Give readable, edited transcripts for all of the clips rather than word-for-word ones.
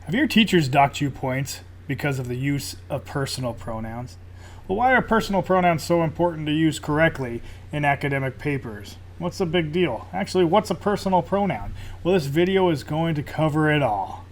Have your teachers docked you points because of the use of personal pronouns? Well, why are personal pronouns so important to use correctly in academic papers? What's the big deal? Actually, what's a personal pronoun? Well, this video is going to cover it all.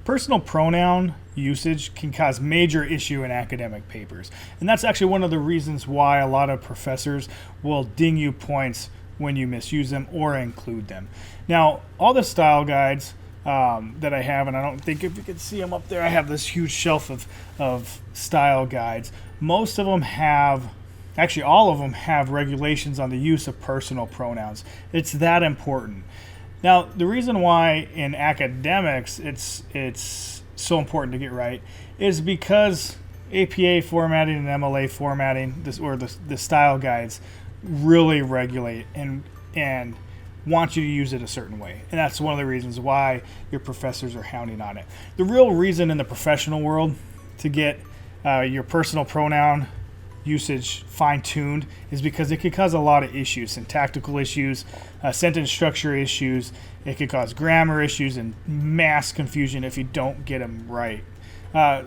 Personal pronoun usage can cause major issue in academic papers. And that's actually one of the reasons why a lot of professors will ding you points when you misuse them or include them. Now, all the style guides that I have, and I don't think if you can see them up there, I have this huge shelf of style guides. Most of them have, actually all of them have regulations on the use of personal pronouns. It's that important. Now, the reason why in academics it's so important to get right is because APA formatting and MLA formatting, the style guides, really regulate and want you to use it a certain way. And that's one of the reasons why your professors are hounding on it. The real reason in the professional world to get your personal pronoun usage fine-tuned is because it could cause a lot of issues, syntactical issues, sentence structure issues. It could cause grammar issues and mass confusion if you don't get them right.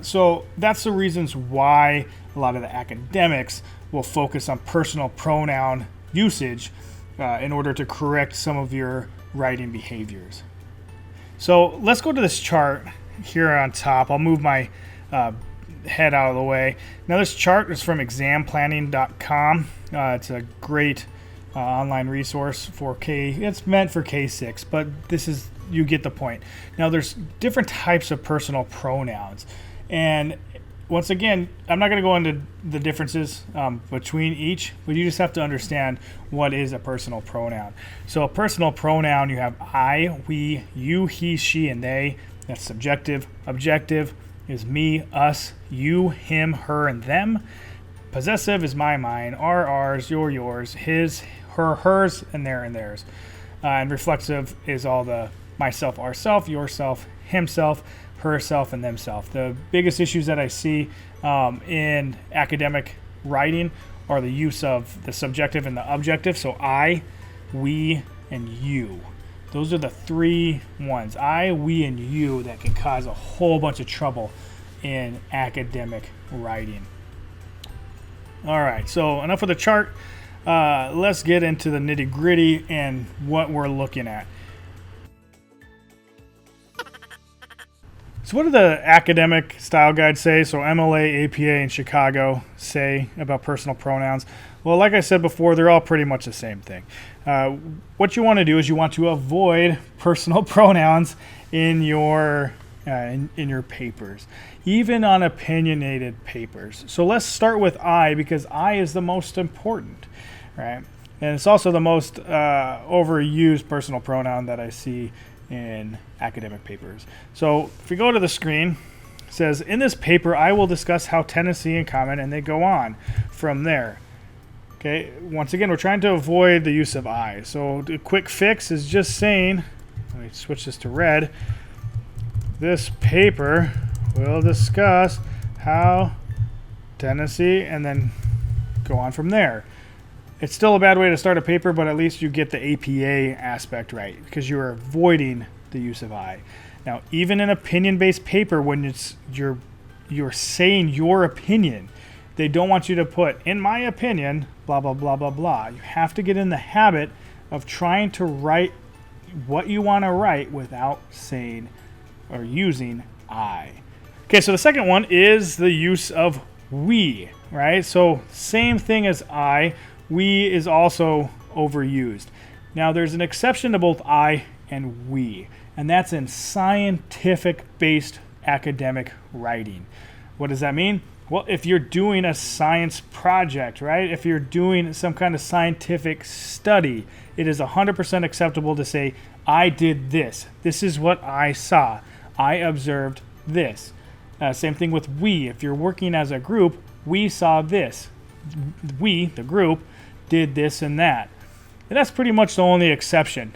So that's the reasons why a lot of the academics will focus on personal pronoun usage in order to correct some of your writing behaviors. So let's go to this chart here on top. I'll move my head out of the way. Now this chart is from examplanning.com. It's a great online resource for it's meant for K6, but you get the point. Now there's different types of personal pronouns, and once again, I'm not going to go into the differences between each, but you just have to understand what is a personal pronoun. So a personal pronoun, you have I, we, you, he, she, and they. That's subjective. Objective is me, us, you, him, her, and them. Possessive is my, mine, our, ours, your, yours, his, her, hers, and their, and theirs. And reflexive is all the myself, ourself, yourself, himself, herself, and themself. The biggest issues that I see in academic writing are the use of the subjective and the objective. So I, we, and you. Those are the three ones, I, we, and you, that can cause a whole bunch of trouble in academic writing. All right, so enough of the chart. Let's get into the nitty-gritty and what we're looking at. So what do the academic style guides say? So MLA, APA, and Chicago say about personal pronouns. Well, like I said before, they're all pretty much the same thing. What you want to do is you want to avoid personal pronouns in your papers, even on opinionated papers. So let's start with I, because I is the most important, right? And it's also the most overused personal pronoun that I see in academic papers. So if we go to the screen, it says, in this paper, I will discuss how Tennessee and comment, and they go on from there. Okay, once again, we're trying to avoid the use of I. So the quick fix is just saying, let me switch this to red. This paper will discuss how Tennessee, and then go on from there. It's still a bad way to start a paper, but at least you get the APA aspect right, because you're avoiding the use of I. Now, even in opinion-based paper, when you're saying your opinion, they don't want you to put, in my opinion, blah, blah, blah, blah, blah. You have to get in the habit of trying to write what you want to write without saying or using I. Okay, so the second one is the use of we, right? So same thing as I. We is also overused. Now, there's an exception to both I and we, and that's in scientific-based academic writing. What does that mean? Well, if you're doing a science project, right? If you're doing some kind of scientific study, it is 100% acceptable to say, I did this. This is what I saw. I observed this. Same thing with we. If you're working as a group, we saw this. We, the group, did this and that. And that's pretty much the only exception.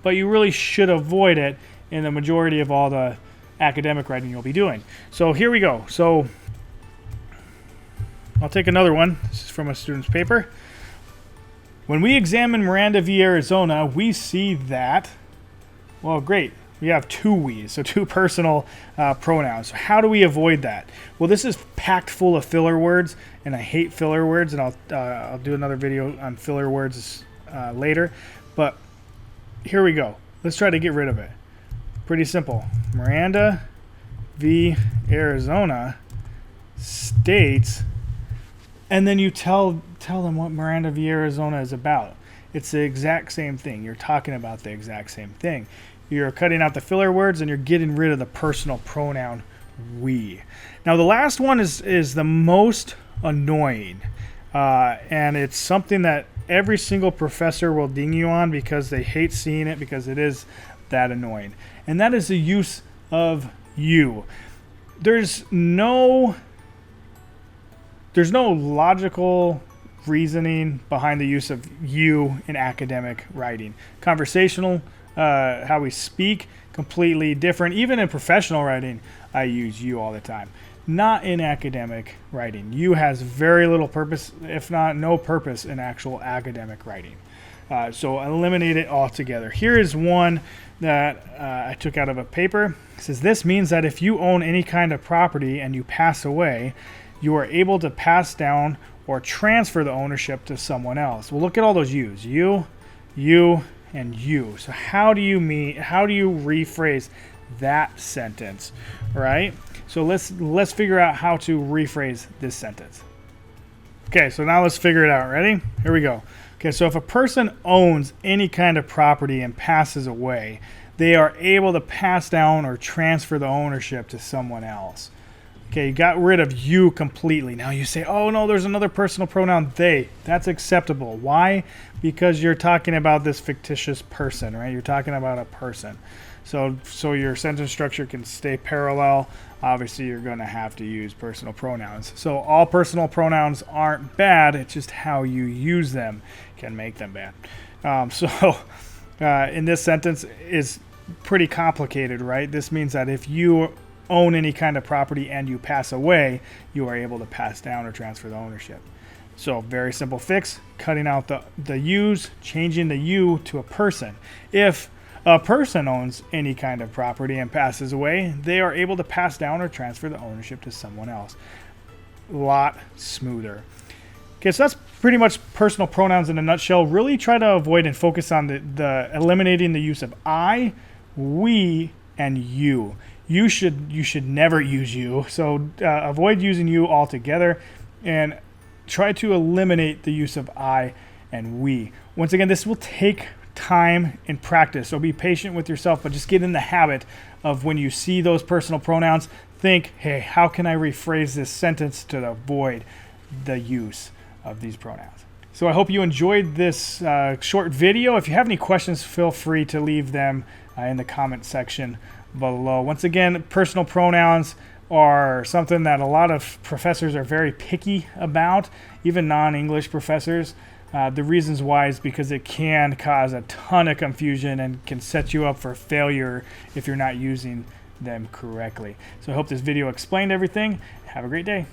But you really should avoid it in the majority of all the academic writing you'll be doing. So here we go. So I'll take another one. This is from a student's paper. When we examine Miranda v. Arizona, we see that, well, great. We have two we's, so two personal pronouns. So how do we avoid that? Well, this is packed full of filler words, and I hate filler words, and I'll do another video on filler words later. But here we go. Let's try to get rid of it. Pretty simple. Miranda v. Arizona states, and then you tell them what Miranda v. Arizona is about. It's the exact same thing. You're talking about the exact same thing. You're cutting out the filler words and you're getting rid of the personal pronoun we. Now the last one is the most annoying, and it's something that every single professor will ding you on because they hate seeing it because it is that annoying. And that is the use of you. There's no logical reasoning behind the use of you in academic writing. Conversational, how we speak, completely different. Even in professional writing, I use you all the time. Not in academic writing. You has very little purpose, if not no purpose, in actual academic writing. So eliminate it altogether. Here is one that I took out of a paper. It says, this means that if you own any kind of property and you pass away, you are able to pass down or transfer the ownership to someone else. Well, look at all those yous. You, and you. So how do you rephrase that sentence, right? So let's figure out how to rephrase this sentence. Okay, so now let's figure it out. Ready? Here we go. Okay, so if a person owns any kind of property and passes away, they are able to pass down or transfer the ownership to someone else. Okay, you got rid of you completely. Now you say, oh no, there's another personal pronoun, they. That's acceptable. Why? Because you're talking about this fictitious person, right? You're talking about a person. So your sentence structure can stay parallel. Obviously, you're going to have to use personal pronouns. So all personal pronouns aren't bad. It's just how you use them can make them bad. In this sentence is pretty complicated, right? This means that if you own any kind of property and you pass away, you are able to pass down or transfer the ownership. So very simple fix, cutting out the yous, changing the you to a person. If a person owns any kind of property and passes away, they are able to pass down or transfer the ownership to someone else. A lot smoother. Okay, so that's pretty much personal pronouns in a nutshell. Really try to avoid and focus on the eliminating the use of I, we, and you. You should never use you. So avoid using you altogether and try to eliminate the use of I and we. Once again, this will take time and practice. So be patient with yourself, but just get in the habit of when you see those personal pronouns, think, hey, how can I rephrase this sentence to avoid the use of these pronouns? So I hope you enjoyed this short video. If you have any questions, feel free to leave them in the comment section below. Once again, personal pronouns are something that a lot of professors are very picky about, even non-English professors. The reasons why is because it can cause a ton of confusion and can set you up for failure if you're not using them correctly. So I hope this video explained everything. Have a great day.